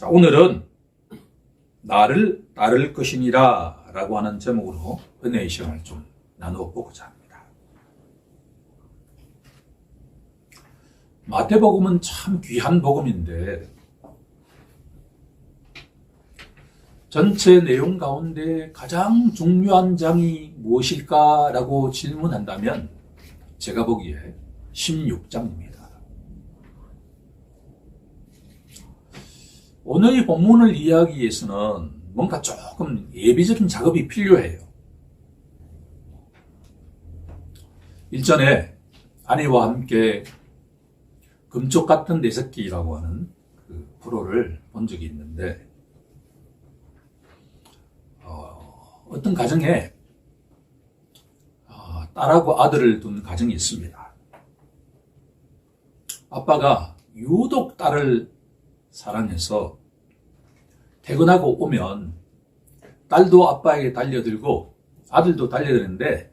자, 오늘은 나를 따를 것이니라 라고 하는 제목으로 은혜의 시간을 좀 나누어 보고자 합니다. 마태복음은 참 귀한 복음인데 전체 내용 가운데 가장 중요한 장이 무엇일까라고 질문한다면 제가 보기에 16장입니다. 오늘 이 본문을 이해하기 위해서는 뭔가 조금 예비적인 작업이 필요해요. 일전에 아내와 함께 금쪽 같은 내 새끼라고 하는 그 프로를 본 적이 있는데 어떤 가정에 딸하고 아들을 둔 가정이 있습니다. 아빠가 유독 딸을 사랑해서 퇴근하고 오면 딸도 아빠에게 달려들고 아들도 달려드는데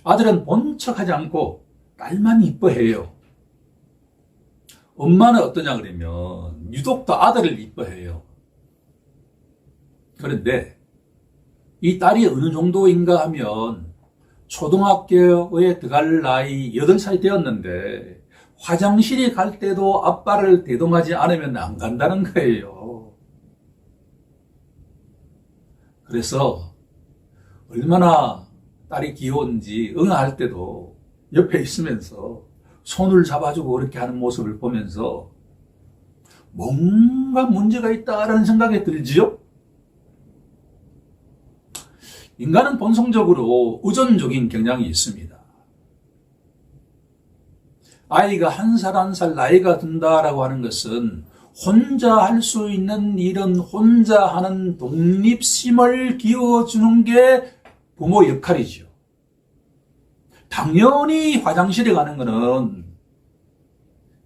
아들은 본 척하지 않고 딸만 이뻐해요. 엄마는 어떠냐 그러면 유독 더 아들을 이뻐해요. 그런데 이 딸이 어느 정도인가 하면 초등학교에 들어갈 나이 8살이 되었는데 화장실에 갈 때도 아빠를 대동하지 않으면 안 간다는 거예요. 그래서 얼마나 딸이 귀여운지 응할 때도 옆에 있으면서 손을 잡아주고 그렇게 하는 모습을 보면서 뭔가 문제가 있다라는 생각이 들지요? 인간은 본성적으로 의존적인 경향이 있습니다. 아이가 한 살 한 살 나이가 든다라고 하는 것은 혼자 할 수 있는 일은 혼자 하는 독립심을 키워주는 게 부모 역할이죠. 당연히 화장실에 가는 것은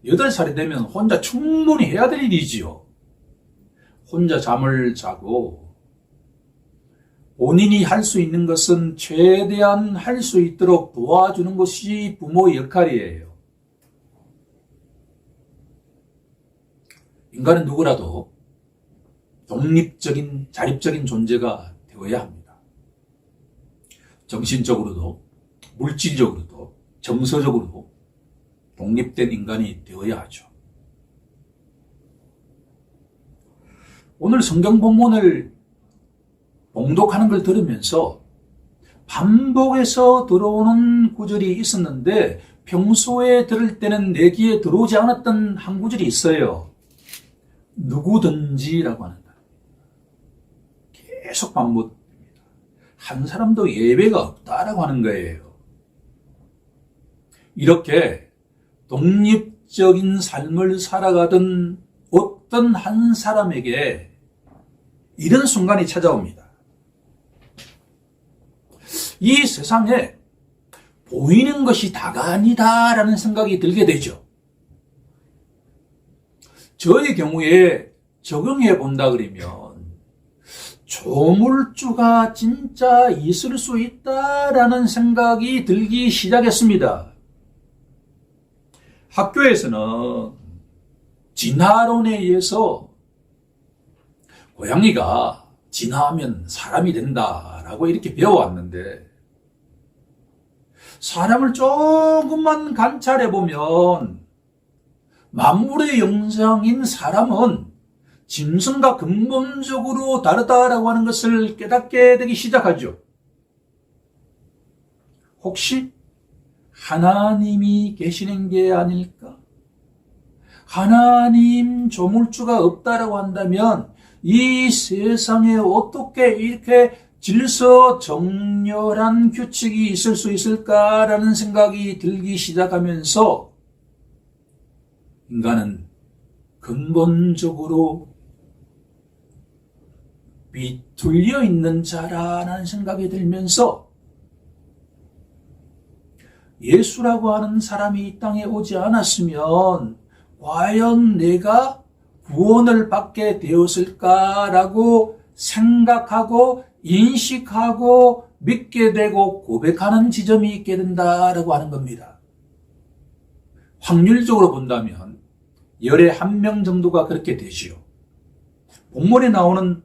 8살이 되면 혼자 충분히 해야 될 일이지요. 혼자 잠을 자고 본인이 할 수 있는 것은 최대한 할 수 있도록 도와주는 것이 부모의 역할이에요. 인간은 누구라도 독립적인, 자립적인 존재가 되어야 합니다. 정신적으로도, 물질적으로도, 정서적으로도 독립된 인간이 되어야 하죠. 오늘 성경 본문을 봉독하는 걸 들으면서 반복해서 들어오는 구절이 있었는데 평소에 들을 때는 내 귀에 들어오지 않았던 한 구절이 있어요. 누구든지라고 하는 말. 계속 반복됩니다. 한 사람도 예외가 없다라고 하는 거예요. 이렇게 독립적인 삶을 살아가던 어떤 한 사람에게 이런 순간이 찾아옵니다. 이 세상에 보이는 것이 다가 아니다라는 생각이 들게 되죠. 저의 경우에 적용해 본다 그러면 조물주가 진짜 있을 수 있다라는 생각이 들기 시작했습니다. 학교에서는 진화론에 의해서 고양이가 진화하면 사람이 된다라고 이렇게 배워왔는데 사람을 조금만 관찰해 보면 만물의 영상인 사람은 짐승과 근본적으로 다르다라고 하는 것을 깨닫게 되기 시작하죠. 혹시 하나님이 계시는 게 아닐까? 하나님 조물주가 없다라고 한다면 이 세상에 어떻게 이렇게 질서 정렬한 규칙이 있을 수 있을까라는 생각이 들기 시작하면서 인간은 근본적으로 비틀려 있는 자라는 생각이 들면서 예수라고 하는 사람이 이 땅에 오지 않았으면 과연 내가 구원을 받게 되었을까라고 생각하고 인식하고 믿게 되고 고백하는 지점이 있게 된다라고 하는 겁니다. 확률적으로 본다면 10에 1명 정도가 그렇게 되지요. 본문에 나오는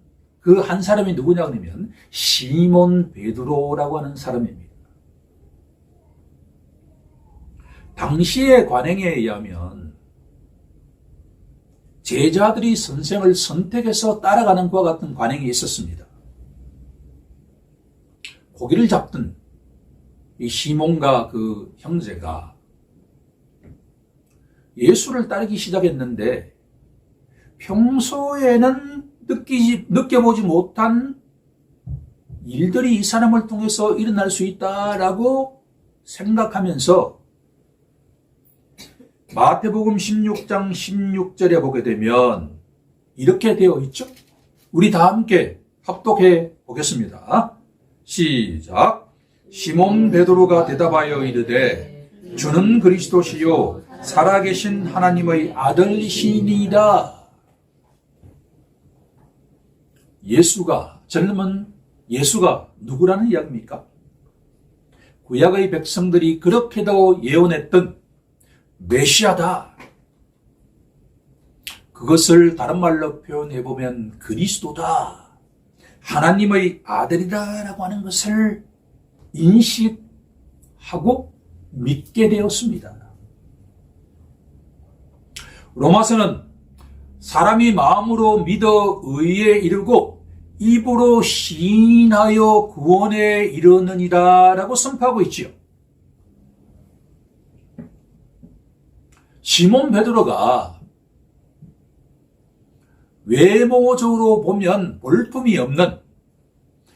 그 한 사람이 누구냐 그러면 시몬 베드로라고 하는 사람입니다. 당시의 관행에 의하면 제자들이 선생을 선택해서 따라가는 것과 같은 관행이 있었습니다. 고기를 잡던 이 시몬과 그 형제가 예수를 따르기 시작했는데 평소에는 느껴보지 못한 일들이 이 사람을 통해서 일어날 수 있다라고 생각하면서 마태복음 16장 16절에 보게 되면 이렇게 되어 있죠. 우리 다 함께 합독해 보겠습니다. 시작. 시몬 베드로가 대답하여 이르되 주는 그리스도시요 살아계신 하나님의 아들이시니이다. 젊은 예수가 누구라는 이야기입니까? 구약의 백성들이 그렇게도 예언했던 메시아다. 그것을 다른 말로 표현해보면 그리스도다. 하나님의 아들이다라고 하는 것을 인식하고 믿게 되었습니다. 로마서는 사람이 마음으로 믿어 의에 이르고 입으로 시인하여 구원에 이르느니라 라고 선포하고 있지요. 시몬 베드로가 외모적으로 보면 볼품이 없는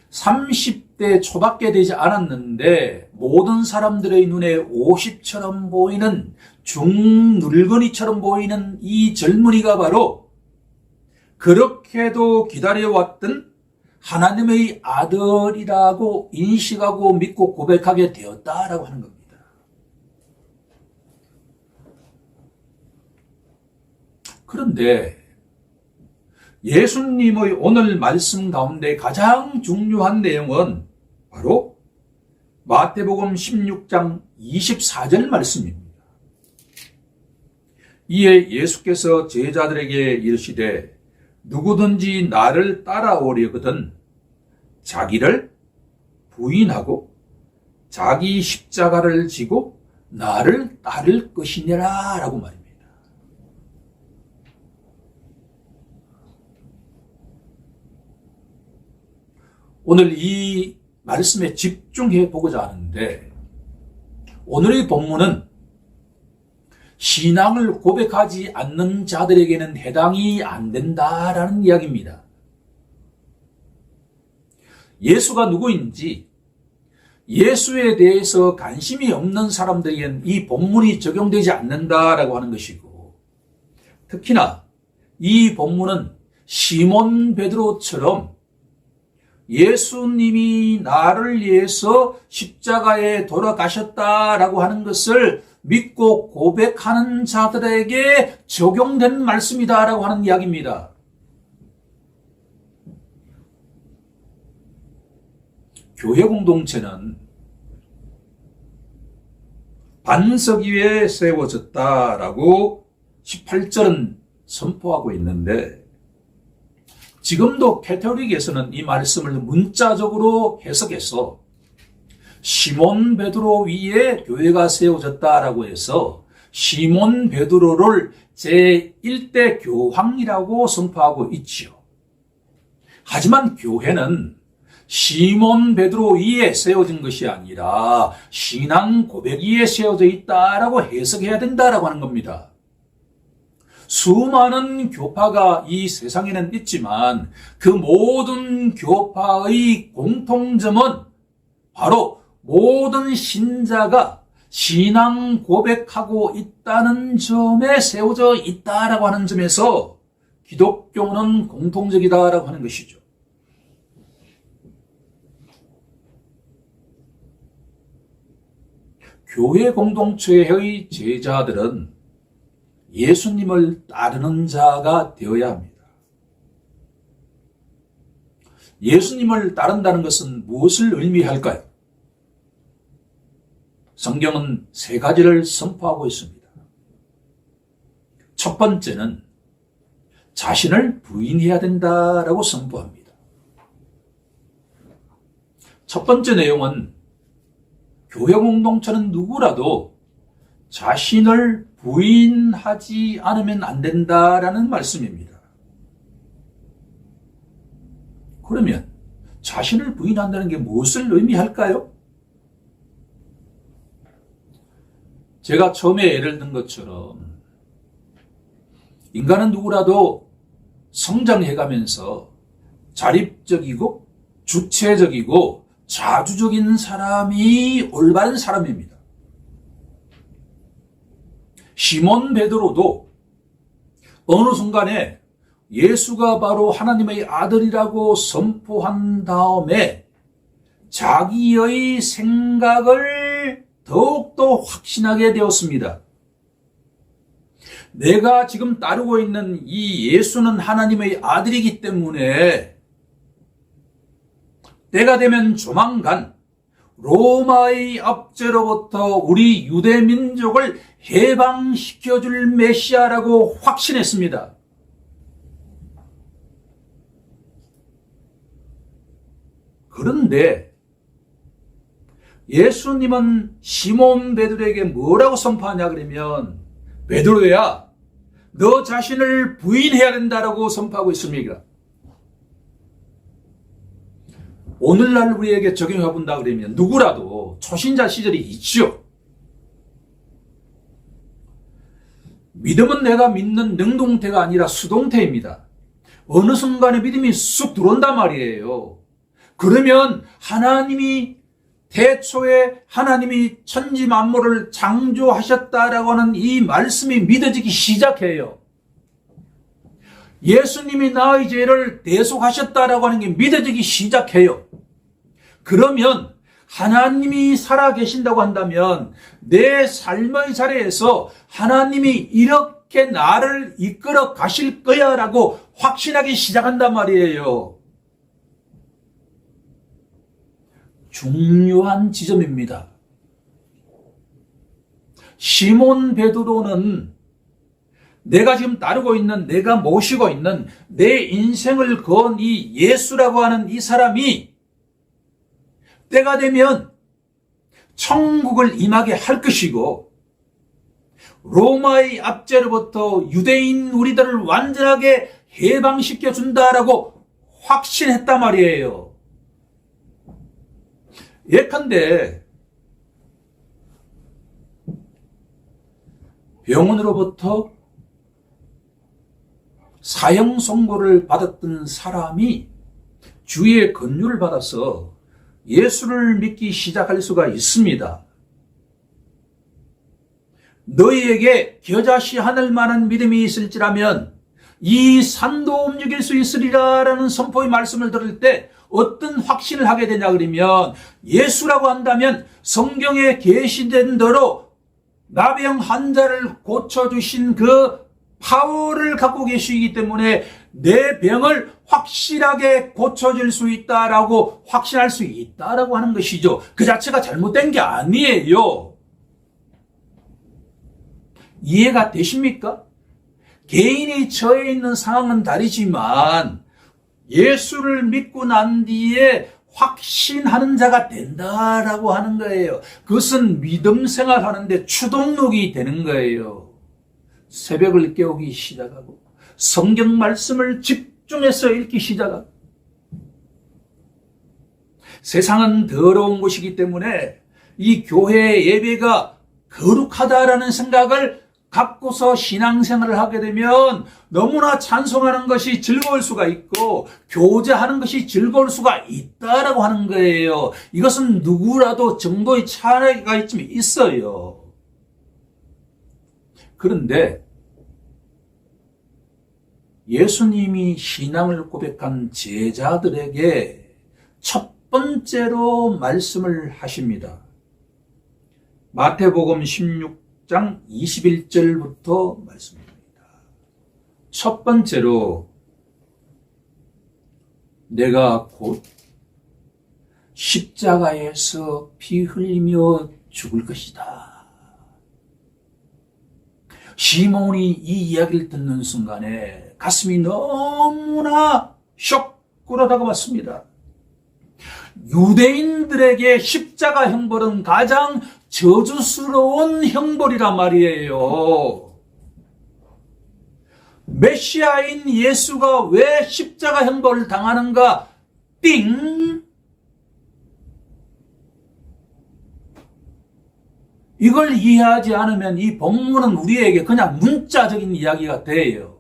30대 초밖에 되지 않았는데 모든 사람들의 눈에 50처럼 보이는 중늙은이처럼 보이는 이 젊은이가 바로 그렇게도 기다려왔던 하나님의 아들이라고 인식하고 믿고 고백하게 되었다라고 하는 겁니다. 그런데 예수님의 오늘 말씀 가운데 가장 중요한 내용은 바로 마태복음 16장 24절 말씀입니다. 이에 예수께서 제자들에게 이르시되 누구든지 나를 따라오려거든 자기를 부인하고 자기 십자가를 지고 나를 따를 것이니라 라고 말입니다. 오늘 이 말씀에 집중해 보고자 하는데 오늘의 본문은 신앙을 고백하지 않는 자들에게는 해당이 안 된다라는 이야기입니다. 예수가 누구인지 예수에 대해서 관심이 없는 사람들에게는 이 본문이 적용되지 않는다라고 하는 것이고 특히나 이 본문은 시몬 베드로처럼 예수님이 나를 위해서 십자가에 돌아가셨다라고 하는 것을 믿고 고백하는 자들에게 적용된 말씀이다라고 하는 이야기입니다. 교회 공동체는 반석 위에 세워졌다라고 18절은 선포하고 있는데 지금도 캐톨릭에서는 이 말씀을 문자적으로 해석해서 시몬 베드로 위에 교회가 세워졌다라고 해서 시몬 베드로를 제1대 교황이라고 선포하고 있지요. 하지만 교회는 시몬 베드로 위에 세워진 것이 아니라 신앙 고백 위에 세워져 있다라고 해석해야 된다라고 하는 겁니다. 수많은 교파가 이 세상에는 있지만 그 모든 교파의 공통점은 바로 모든 신자가 신앙 고백하고 있다는 점에 세워져 있다라고 하는 점에서 기독교는 공통적이다라고 하는 것이죠. 교회 공동체의 제자들은 예수님을 따르는 자가 되어야 합니다. 예수님을 따른다는 것은 무엇을 의미할까요? 성경은 세 가지를 선포하고 있습니다. 첫 번째는 자신을 부인해야 된다라고 선포합니다. 첫 번째 내용은 교회 공동체는 누구라도 자신을 부인하지 않으면 안 된다라는 말씀입니다. 그러면 자신을 부인한다는 게 무엇을 의미할까요? 제가 처음에 예를 든 것처럼 인간은 누구라도 성장해가면서 자립적이고 주체적이고 자주적인 사람이 올바른 사람입니다. 시몬 베드로도 어느 순간에 예수가 바로 하나님의 아들이라고 선포한 다음에 자기의 생각을 더욱더 확신하게 되었습니다. 내가 지금 따르고 있는 이 예수는 하나님의 아들이기 때문에 때가 되면 조만간 로마의 압제로부터 우리 유대 민족을 해방시켜줄 메시아라고 확신했습니다. 그런데 예수님은 시몬 베드로에게 뭐라고 선포하냐 그러면 베드로야 너 자신을 부인해야 된다라고 선포하고 있습니다. 오늘날 우리에게 적용해 본다 그러면 누구라도 초신자 시절이 있죠. 믿음은 내가 믿는 능동태가 아니라 수동태입니다. 어느 순간에 믿음이 쑥 들어온단 말이에요. 그러면 하나님이 태초에 하나님이 천지 만물을 창조하셨다라고 하는 이 말씀이 믿어지기 시작해요. 예수님이 나의 죄를 대속하셨다라고 하는 게 믿어지기 시작해요. 그러면 하나님이 살아계신다고 한다면 내 삶의 자리에서 하나님이 이렇게 나를 이끌어 가실 거야 라고 확신하기 시작한단 말이에요. 중요한 지점입니다. 시몬 베드로는 내가 지금 따르고 있는, 내가 모시고 있는 내 인생을 건 이 예수라고 하는 이 사람이 때가 되면 천국을 임하게 할 것이고 로마의 압제로부터 유대인 우리들을 완전하게 해방시켜 준다라고 확신했단 말이에요. 예컨대 병원으로부터 사형 선고를 받았던 사람이 주의 권유를 받아서 예수를 믿기 시작할 수가 있습니다. 너희에게 겨자씨 하늘 만한 믿음이 있을지라면 이 산도 움직일 수 있으리라 라는 선포의 말씀을 들을 때 어떤 확신을 하게 되냐 그러면 예수라고 한다면 성경에 계시된 대로 나병 환자를 고쳐주신 그 파워를 갖고 계시기 때문에 내 병을 확실하게 고쳐줄 수 있다라고 확신할 수 있다라고 하는 것이죠. 그 자체가 잘못된 게 아니에요. 이해가 되십니까? 개인이 처해 있는 상황은 다르지만 예수를 믿고 난 뒤에 확신하는 자가 된다라고 하는 거예요. 그것은 믿음 생활하는데 추동력이 되는 거예요. 새벽을 깨우기 시작하고 성경 말씀을 집중해서 읽기 시작하고 세상은 더러운 곳이기 때문에 이 교회 예배가 거룩하다라는 생각을 갖고서 신앙생활을 하게 되면 너무나 찬송하는 것이 즐거울 수가 있고 교제하는 것이 즐거울 수가 있다라고 하는 거예요. 이것은 누구라도 정도의 차이가 좀 있어요. 그런데 예수님이 신앙을 고백한 제자들에게 첫 번째로 말씀을 하십니다. 마태복음 16장 21절부터 말씀입니다. 첫 번째로 내가 곧 십자가에서 피 흘리며 죽을 것이다. 시몬이 이 이야기를 듣는 순간에 가슴이 너무나 쇼크로 다가왔습니다. 유대인들에게 십자가 형벌은 가장 저주스러운 형벌이란 말이에요. 메시아인 예수가 왜 십자가 형벌을 당하는가? 띵! 이걸 이해하지 않으면 이 본문은 우리에게 그냥 문자적인 이야기가 돼요.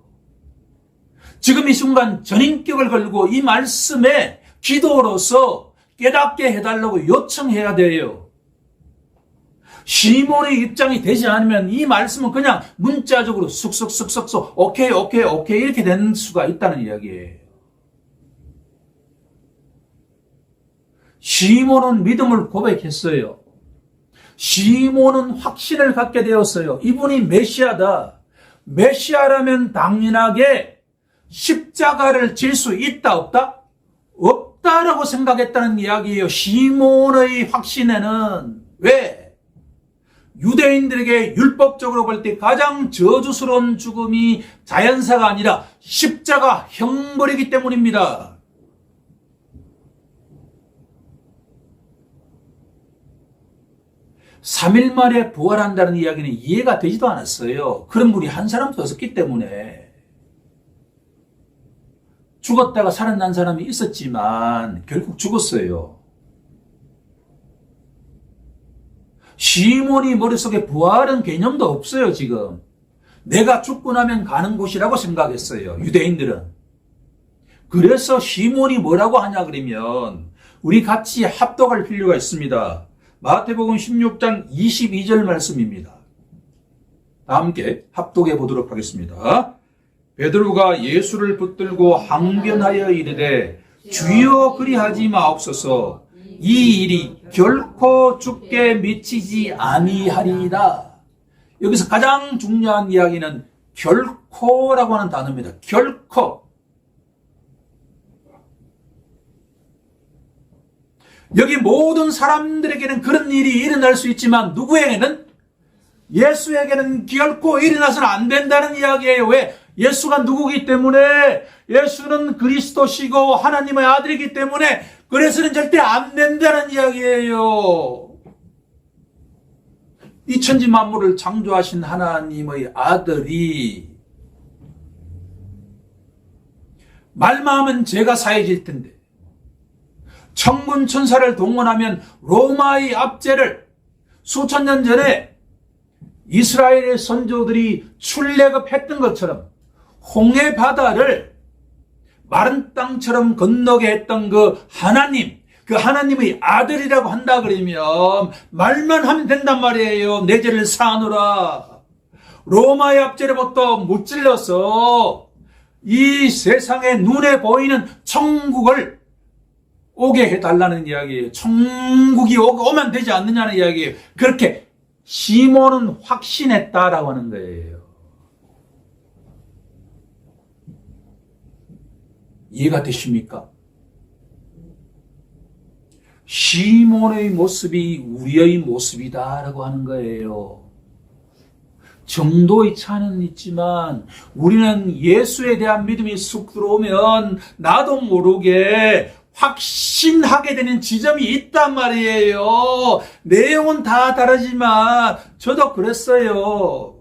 지금 이 순간 전인격을 걸고 이 말씀에 기도로서 깨닫게 해달라고 요청해야 돼요. 시몬의 입장이 되지 않으면 이 말씀은 그냥 문자적으로 쑥쑥쑥쑥 오케이 이렇게 되는 수가 있다는 이야기예요. 시몬은 믿음을 고백했어요. 시몬은 확신을 갖게 되었어요. 이분이 메시아다. 메시아라면 당연하게 십자가를 질 수 있다 없다? 없다라고 생각했다는 이야기예요. 시몬의 확신에는. 왜? 유대인들에게 율법적으로 볼 때 가장 저주스러운 죽음이 자연사가 아니라 십자가 형벌이기 때문입니다. 3일 만에 부활한다는 이야기는 이해가 되지도 않았어요. 그런 분이 한 사람도 없었기 때문에. 죽었다가 살아난 사람이 있었지만 결국 죽었어요. 시몬이 머릿속에 부활은 개념도 없어요. 지금 내가 죽고 나면 가는 곳이라고 생각했어요. 유대인들은. 그래서 시몬이 뭐라고 하냐 그러면 우리 같이 합독할 필요가 있습니다. 마태복음 16장 22절 말씀입니다. 다 함께 합독해 보도록 하겠습니다. 베드로가 예수를 붙들고 항변하여 이르되 주여 그리하지 마옵소서, 이 일이 결코 죽게 미치지 아니하리이다. 여기서 가장 중요한 이야기는 결코라고 하는 단어입니다. 결코. 여기 모든 사람들에게는 그런 일이 일어날 수 있지만 누구에게는? 예수에게는 결코 일어나서는 안 된다는 이야기예요. 왜? 예수가 누구기 때문에, 예수는 그리스도시고 하나님의 아들이기 때문에 그래서는 절대 안 된다는 이야기예요. 이 천지 만물을 창조하신 하나님의 아들이 말만 하면 죄가 사해질 텐데 천군 천사를 동원하면 로마의 압제를 수천 년 전에 이스라엘의 선조들이 출애굽했던 것처럼 홍해 바다를 마른 땅처럼 건너게 했던 그 하나님, 그 하나님의 아들이라고 한다 그러면 말만 하면 된단 말이에요. 내 죄를 사하노라. 로마의 압제로부터 무찔러서 이 세상에 눈에 보이는 천국을 오게 해달라는 이야기예요. 천국이 오면 되지 않느냐는 이야기예요. 그렇게 시몬은 확신했다라고 하는 거예요. 이해가 되십니까? 시몬의 모습이 우리의 모습이다라고 하는 거예요. 정도의 차이는 있지만 우리는 예수에 대한 믿음이 쑥 들어오면 나도 모르게 확신하게 되는 지점이 있단 말이에요. 내용은 다 다르지만 저도 그랬어요.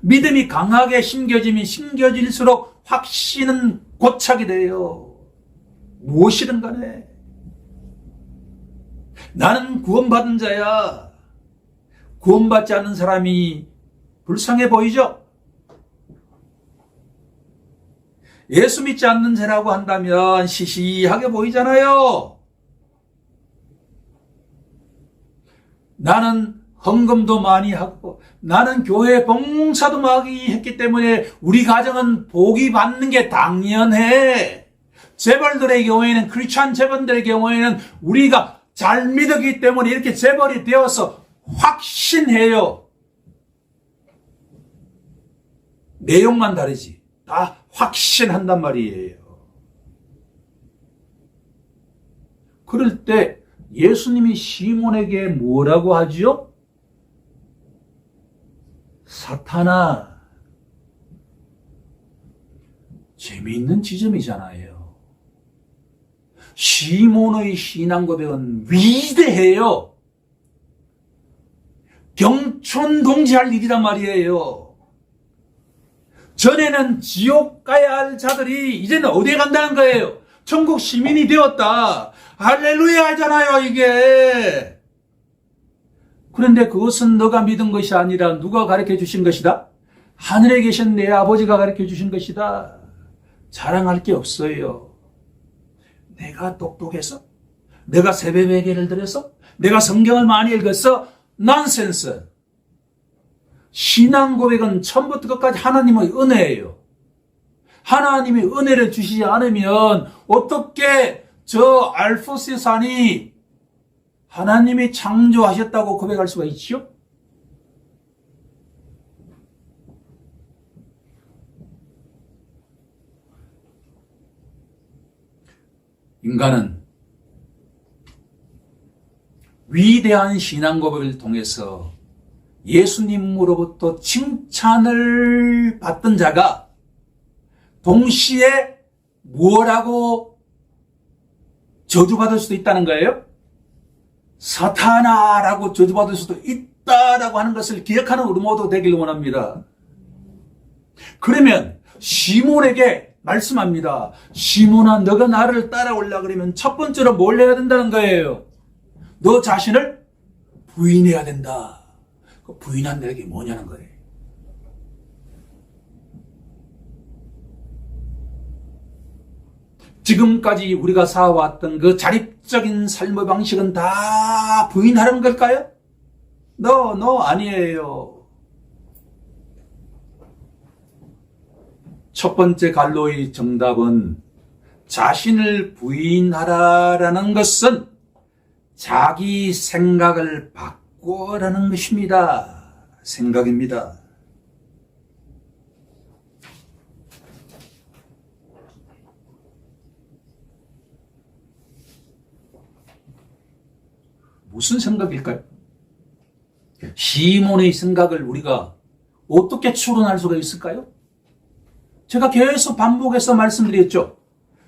믿음이 강하게 심겨지면 심겨질수록 확신은 고착이 돼요. 무엇이든 간에 나는 구원받은 자야. 구원받지 않는 사람이 불쌍해 보이죠? 예수 믿지 않는 자라고 한다면 시시하게 보이잖아요. 나는 헌금도 많이 하고 나는 교회 봉사도 많이 했기 때문에 우리 가정은 복이 받는 게 당연해. 재벌들의 경우에는, 크리스찬 재벌들의 경우에는 우리가 잘 믿었기 때문에 이렇게 재벌이 되어서 확신해요. 내용만 다르지. 다 확신한단 말이에요. 그럴 때 예수님이 시몬에게 뭐라고 하죠? 사탄아, 재미있는 지점이잖아요. 시몬의 신앙 고백은 위대해요. 경촌동지할 일이란 말이에요. 전에는 지옥 가야 할 자들이 이제는 어디에 간다는 거예요? 천국 시민이 되었다. 할렐루야 하잖아요, 이게. 그런데 그것은 너가 믿은 것이 아니라 누가 가르쳐 주신 것이다? 하늘에 계신 내 아버지가 가르쳐 주신 것이다. 자랑할 게 없어요. 내가 똑똑해서? 내가 새벽 예배를 드려서? 내가 성경을 많이 읽어서? 난센스. 신앙 고백은 처음부터 끝까지 하나님의 은혜예요. 하나님이 은혜를 주시지 않으면 어떻게 저 알프스의 산이 하나님이 창조하셨다고 고백할 수가 있지요? 인간은 위대한 신앙 고백을 통해서 예수님으로부터 칭찬을 받던 자가 동시에 뭐라고 저주받을 수도 있다는 거예요? 사탄아라고 저주받을 수도 있다라고 하는 것을 기억하는 우리 모두 되길 원합니다. 그러면 시몬에게 말씀합니다. 시몬아, 너가 나를 따라오려고 그러면 첫 번째로 뭘 해야 된다는 거예요? 너 자신을 부인해야 된다. 그 부인한다는 게 뭐냐는 거예요. 지금까지 우리가 살아왔던 그 자립적인 삶의 방식은 다 부인하는 걸까요? No, 아니에요. 첫 번째 갈로의 정답은 자신을 부인하라라는 것은 자기 생각을 바꾸라는 것입니다. 생각입니다. 무슨 생각일까요? 시몬의 생각을 우리가 어떻게 추론할 수가 있을까요? 제가 계속 반복해서 말씀드렸죠.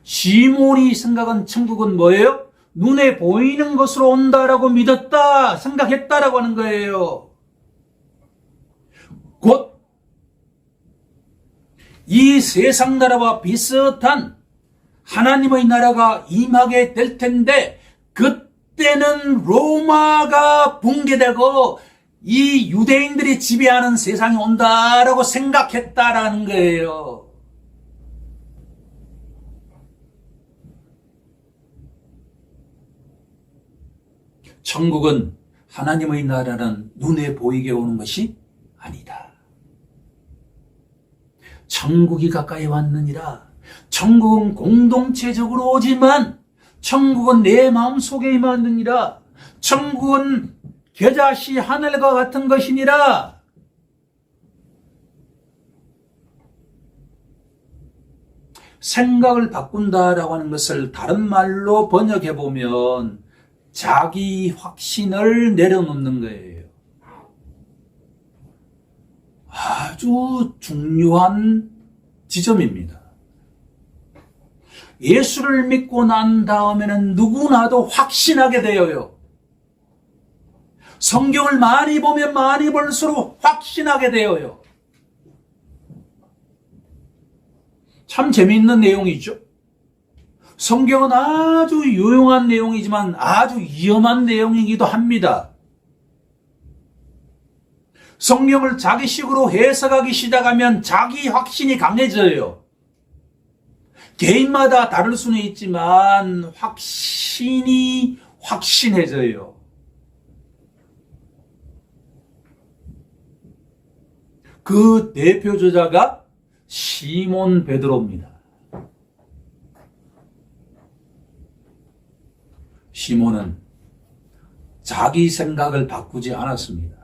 시몬이 생각한 천국은 뭐예요? 눈에 보이는 것으로 온다라고 믿었다, 생각했다라고 하는 거예요. 곧 이 세상 나라와 비슷한 하나님의 나라가 임하게 될 텐데 그때는 로마가 붕괴되고 이 유대인들이 지배하는 세상이 온다라고 생각했다라는 거예요. 천국은 하나님의 나라는 눈에 보이게 오는 것이 아니다. 천국이 가까이 왔느니라. 천국은 공동체적으로 오지만 천국은 내 마음속에 임하느니라. 천국은 겨자씨 하늘과 같은 것이니라. 생각을 바꾼다라고 하는 것을 다른 말로 번역해 보면 자기 확신을 내려놓는 거예요. 아주 중요한 지점입니다. 예수를 믿고 난 다음에는 누구나도 확신하게 되어요. 성경을 많이 보면 많이 볼수록 확신하게 되어요. 참 재미있는 내용이죠. 성경은 아주 유용한 내용이지만 아주 위험한 내용이기도 합니다. 성경을 자기식으로 해석하기 시작하면 자기 확신이 강해져요. 개인마다 다를 수는 있지만 확신이 확신해져요. 그 대표 저자가 시몬 베드로입니다. 시몬은 자기 생각을 바꾸지 않았습니다.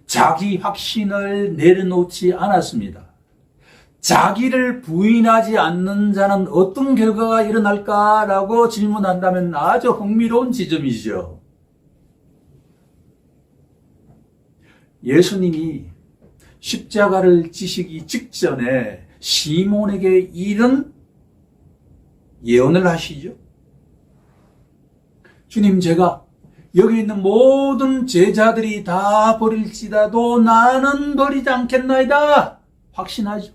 자기 확신을 내려놓지 않았습니다. 자기를 부인하지 않는 자는 어떤 결과가 일어날까라고 질문한다면 아주 흥미로운 지점이죠. 예수님이 십자가를 지시기 직전에 시몬에게 이런 예언을 하시죠. 주님, 제가 여기 있는 모든 제자들이 다 버릴지라도 나는 버리지 않겠나이다. 확신하죠.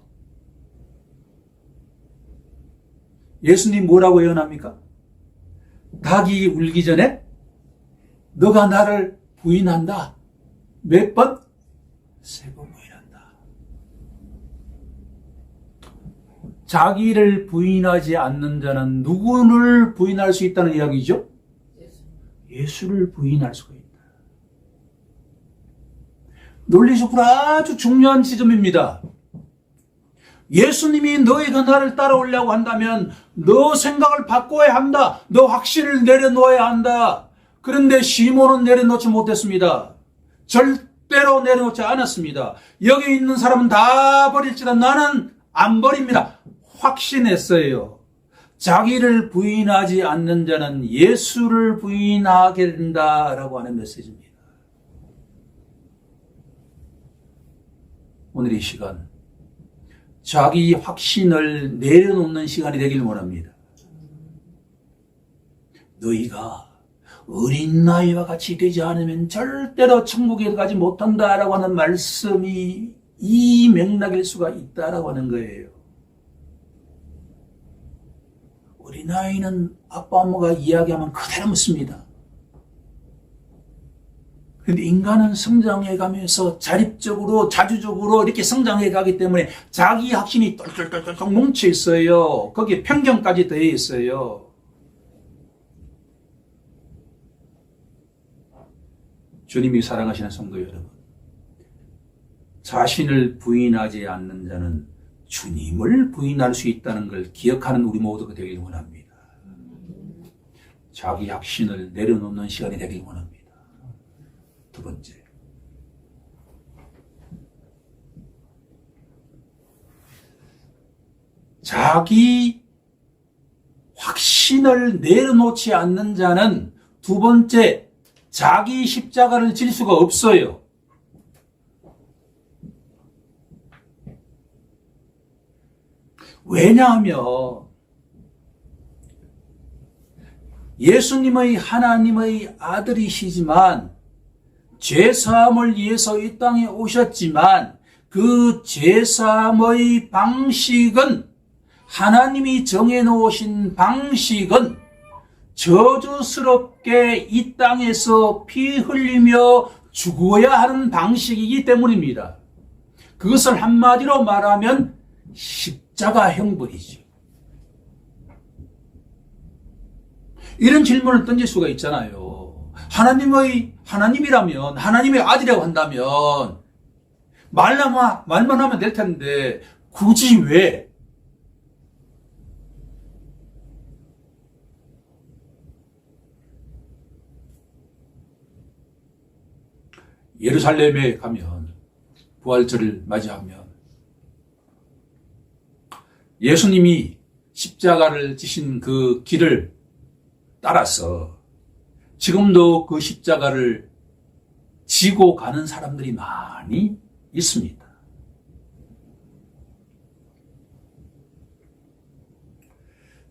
예수님 뭐라고 예언합니까? 닭이 울기 전에 너가 나를 부인한다. 몇 번? 3번 부인한다. 자기를 부인하지 않는 자는 누구를 부인할 수 있다는 이야기죠? 예수를 부인할 수가 있다. 논리적으로 아주 중요한 지점입니다. 예수님이 너희가 나를 따라오려고 한다면 너 생각을 바꿔야 한다. 너 확신을 내려놓아야 한다. 그런데 시몬은 내려놓지 못했습니다. 절대로 내려놓지 않았습니다. 여기 있는 사람은 다 버릴지라 나는 안 버립니다. 확신했어요. 자기를 부인하지 않는 자는 예수를 부인하게 된다라고 하는 메시지입니다. 오늘 이 시간 자기 확신을 내려놓는 시간이 되길 원합니다. 너희가 어린 나이와 같이 되지 않으면 절대로 천국에 가지 못한다라고 하는 말씀이 이 맥락일 수가 있다라고 하는 거예요. 어린아이는 아빠 엄마가 이야기하면 그대로 묻습니다. 그런데 인간은 성장해 가면서 자립적으로 자주적으로 이렇게 성장해 가기 때문에 자기 확신이 똘똘똘똘 뭉쳐 있어요. 거기에 편견까지 더해 있어요. 주님이 사랑하시는 성도 여러분, 자신을 부인하지 않는 자는 주님을 부인할 수 있다는 걸 기억하는 우리 모두가 되길 원합니다. 자기 확신을 내려놓는 시간이 되길 원합니다. 두 번째, 자기 확신을 내려놓지 않는 자는 두 번째, 자기 십자가를 질 수가 없어요. 왜냐하면 예수님의 하나님의 아들이시지만 죄사함을 위해서 이 땅에 오셨지만 그 죄사함의 방식은 하나님이 정해놓으신 방식은 저주스럽게 이 땅에서 피 흘리며 죽어야 하는 방식이기 때문입니다. 그것을 한마디로 말하면 십자가 형벌이죠. 이런 질문을 던질 수가 있잖아요. 하나님이라면, 하나님의 아들이라고 한다면 말만 하면 될 텐데 굳이 왜? 예루살렘에 가면, 부활절을 맞이하면 예수님이 십자가를 지신 그 길을 따라서 지금도 그 십자가를 지고 가는 사람들이 많이 있습니다.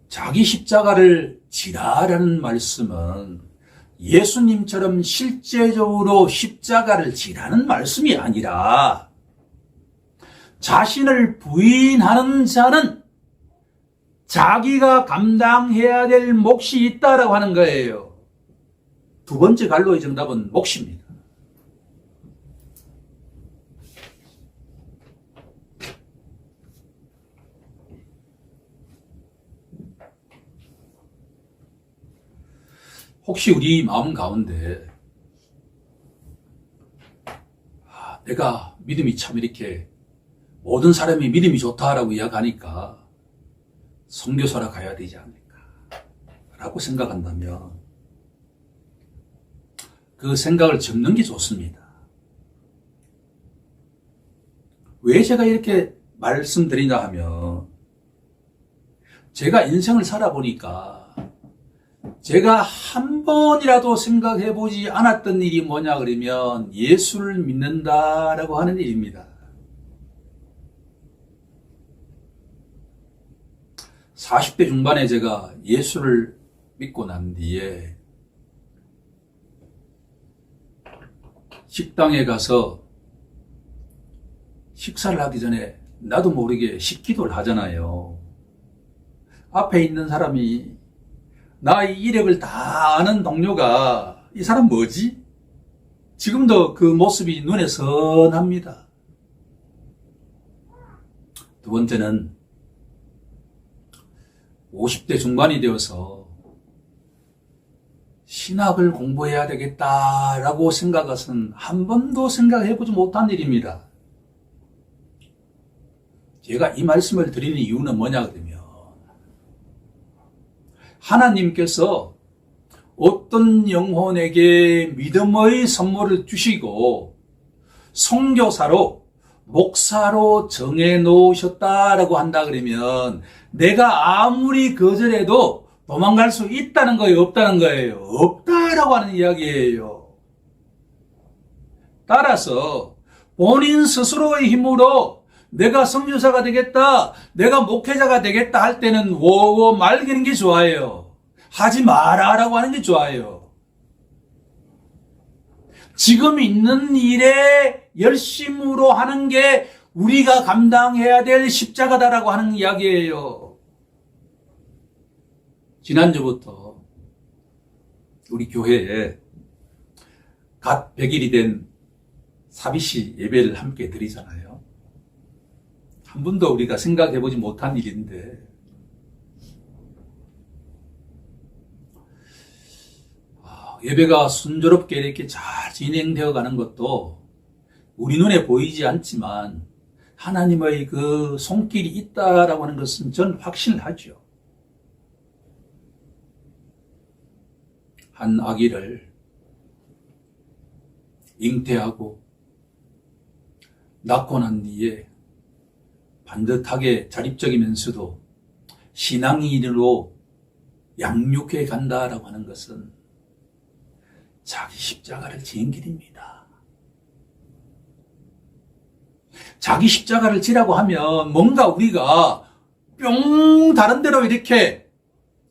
자기 십자가를 지라라는 말씀은 예수님처럼 실제적으로 십자가를 지라는 말씀이 아니라 자신을 부인하는 자는 자기가 감당해야 될 몫이 있다라고 하는 거예요. 두 번째 갈로의 정답은 몫입니다. 혹시 우리 마음 가운데 내가 믿음이 참 이렇게 모든 사람이 믿음이 좋다라고 이야기하니까 선교사라 가야 되지 않을까 라고 생각한다면 그 생각을 접는 게 좋습니다. 왜 제가 이렇게 말씀드리냐 하면 제가 인생을 살아보니까 제가 한 번이라도 생각해 보지 않았던 일이 뭐냐 그러면 예수를 믿는다라고 하는 일입니다. 40대 중반에 제가 예수를 믿고 난 뒤에 식당에 가서 식사를 하기 전에 나도 모르게 식기도를 하잖아요. 앞에 있는 사람이 나의 이력을 다 아는 동료가 이 사람 뭐지? 지금도 그 모습이 눈에 선합니다. 두 번째는 50대 중반이 되어서 신학을 공부해야 되겠다라고 생각한 한 번도 생각해보지 못한 일입니다. 제가 이 말씀을 드리는 이유는 뭐냐 그러면 하나님께서 어떤 영혼에게 믿음의 선물을 주시고 선교사로 목사로 정해 놓으셨다라고 한다 그러면 내가 아무리 거절해도 도망갈 수 있다는 거예요, 없다는 거예요? 없다라고 하는 이야기예요. 따라서 본인 스스로의 힘으로 내가 선교사가 되겠다, 내가 목회자가 되겠다 할 때는 워워 말기는 게 좋아요. 하지 마라라고 하는 게 좋아요. 지금 있는 일에 열심으로 하는 게 우리가 감당해야 될 십자가다라고 하는 이야기예요. 지난주부터 우리 교회에 갓 100일이 된 사비시 예배를 함께 드리잖아요. 한 번도 우리가 생각해보지 못한 일인데 예배가 순조롭게 이렇게 잘 진행되어 가는 것도 우리 눈에 보이지 않지만 하나님의 그 손길이 있다라고 하는 것은 전 확신을 하죠. 한 아기를 잉태하고 낳고 난 뒤에 반듯하게 자립적이면서도 신앙인으로 양육해 간다라고 하는 것은 자기 십자가를 지는 길입니다. 자기 십자가를 지라고 하면 뭔가 우리가 뿅 다른 데로 이렇게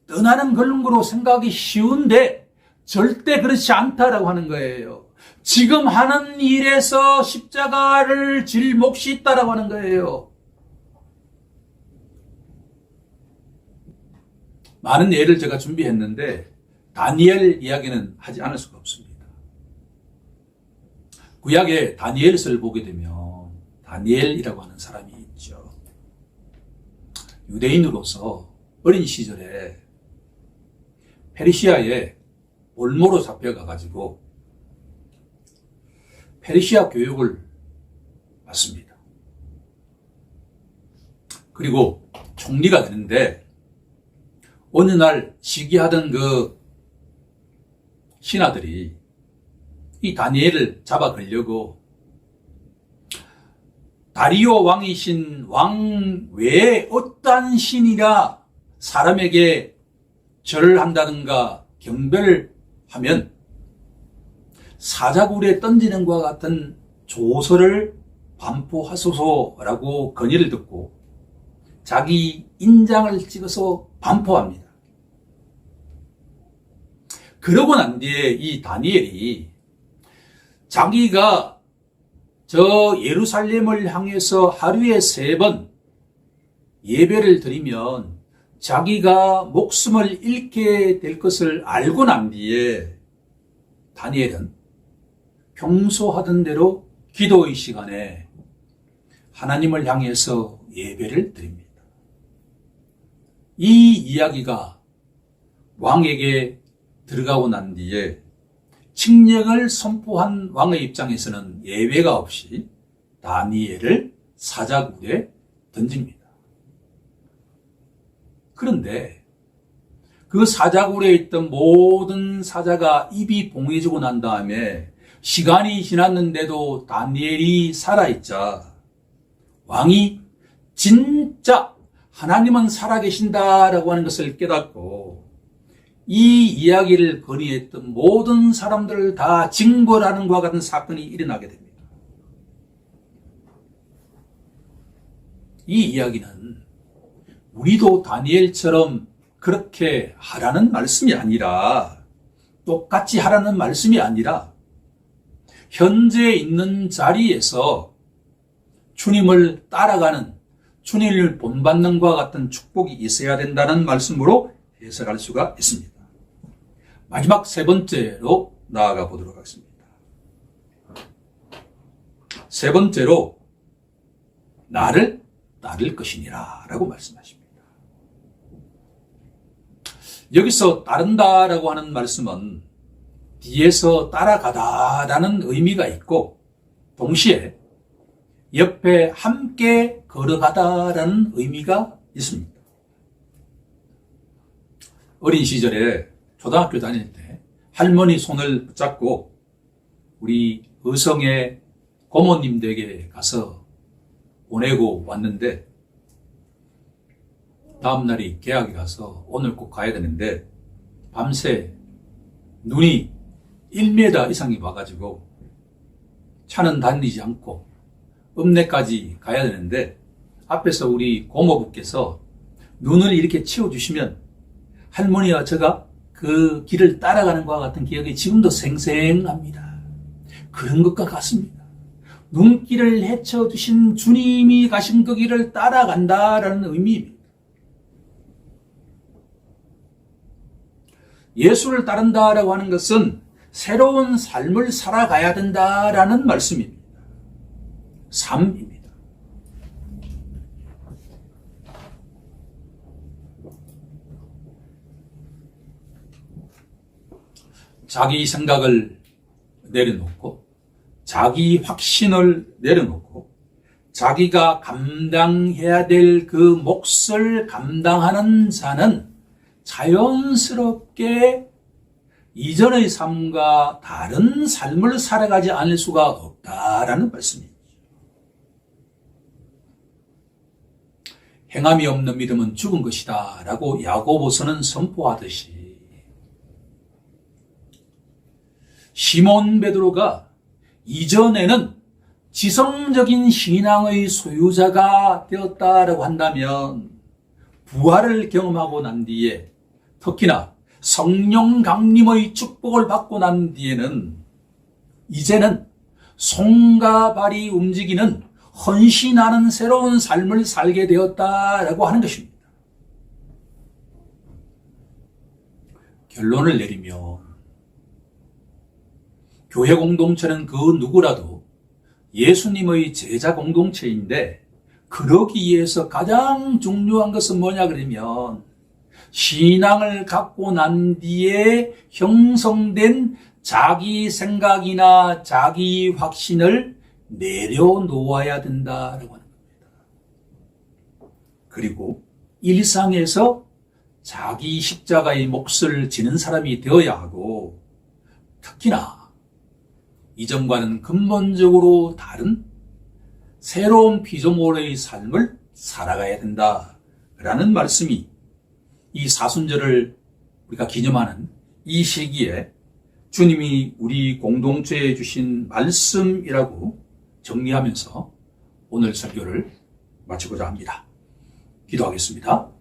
떠나는 그런 거로 생각이 쉬운데 절대 그렇지 않다라고 하는 거예요. 지금 하는 일에서 십자가를 질 몫이 있다라고 하는 거예요. 많은 예를 제가 준비했는데 다니엘 이야기는 하지 않을 수가 없습니다. 구약의 다니엘서를 보게 되면 다니엘이라고 하는 사람이 있죠. 유대인으로서 어린 시절에 페르시아에 올모로 잡혀가가지고 페르시아 교육을 받습니다. 그리고 총리가 되는데 어느 날 시기하던 그 신하들이 이 다니엘을 잡아 걸려고 다리오 왕이신 왕 외에 어떠한 신이라 사람에게 절을 한다든가 경배를 하면 사자굴에 던지는 것과 같은 조서를 반포하소서라고 건의를 듣고 자기 인장을 찍어서 반포합니다. 그러고 난 뒤에 이 다니엘이 자기가 저 예루살렘을 향해서 하루에 3번 예배를 드리면 자기가 목숨을 잃게 될 것을 알고 난 뒤에 다니엘은 평소 하던 대로 기도의 시간에 하나님을 향해서 예배를 드립니다. 이 이야기가 왕에게 들어가고 난 뒤에 칙령을 선포한 왕의 입장에서는 예외가 없이 다니엘을 사자굴에 던집니다. 그런데 그 사자굴에 있던 모든 사자가 입이 봉해지고 난 다음에 시간이 지났는데도 다니엘이 살아있자 왕이 진짜 하나님은 살아계신다라고 하는 것을 깨닫고 이 이야기를 건의했던 모든 사람들을 다 징벌하는 것과 같은 사건이 일어나게 됩니다. 이 이야기는 우리도 다니엘처럼 그렇게 하라는 말씀이 아니라, 똑같이 하라는 말씀이 아니라, 현재 있는 자리에서 주님을 따라가는, 주님을 본받는 것과 같은 축복이 있어야 된다는 말씀으로 해석할 수가 있습니다. 마지막 세 번째로 나아가 보도록 하겠습니다. 세 번째로 나를 따를 것이니라 라고 말씀하십니다. 여기서 따른다라고 하는 말씀은 뒤에서 따라가다라는 의미가 있고, 동시에 옆에 함께 걸어가다라는 의미가 있습니다. 어린 시절에 초등학교 다닐 때 할머니 손을 붙잡고 우리 의성의 고모님 댁에 가서 보내고 왔는데, 다음날이 개학에 가서 오늘 꼭 가야 되는데 밤새 눈이 1m 이상이 와가지고 차는 다니지 않고 읍내까지 가야 되는데, 앞에서 우리 고모부께서 눈을 이렇게 치워주시면 할머니와 제가 그 길을 따라가는 것과 같은 기억이 지금도 생생합니다. 그런 것과 같습니다. 눈길을 헤쳐주신 주님이 가신 그 길을 따라간다라는 의미입니다. 예수를 따른다라고 하는 것은 새로운 삶을 살아가야 된다라는 말씀입니다. 삶입니다. 자기 생각을 내려놓고, 자기 확신을 내려놓고, 자기가 감당해야 될 그 몫을 감당하는 자는 자연스럽게 이전의 삶과 다른 삶을 살아가지 않을 수가 없다라는 말씀이죠. 행함이 없는 믿음은 죽은 것이다 라고 야고보서는 선포하듯이, 시몬 베드로가 이전에는 지성적인 신앙의 소유자가 되었다라고 한다면, 부활을 경험하고 난 뒤에, 특히나 성령 강림의 축복을 받고 난 뒤에는 이제는 손과 발이 움직이는 헌신하는 새로운 삶을 살게 되었다라고 하는 것입니다. 결론을 내리면 교회 공동체는 그 누구라도 예수님의 제자 공동체인데, 그러기 위해서 가장 중요한 것은 뭐냐 그러면 신앙을 갖고 난 뒤에 형성된 자기 생각이나 자기 확신을 내려놓아야 된다라고 하는 겁니다. 그리고 일상에서 자기 십자가의 몫을 지는 사람이 되어야 하고, 특히나 이전과는 근본적으로 다른 새로운 피조물의 삶을 살아가야 된다라는 말씀이 이 사순절을 우리가 기념하는 이 시기에 주님이 우리 공동체에 주신 말씀이라고 정리하면서 오늘 설교를 마치고자 합니다. 기도하겠습니다.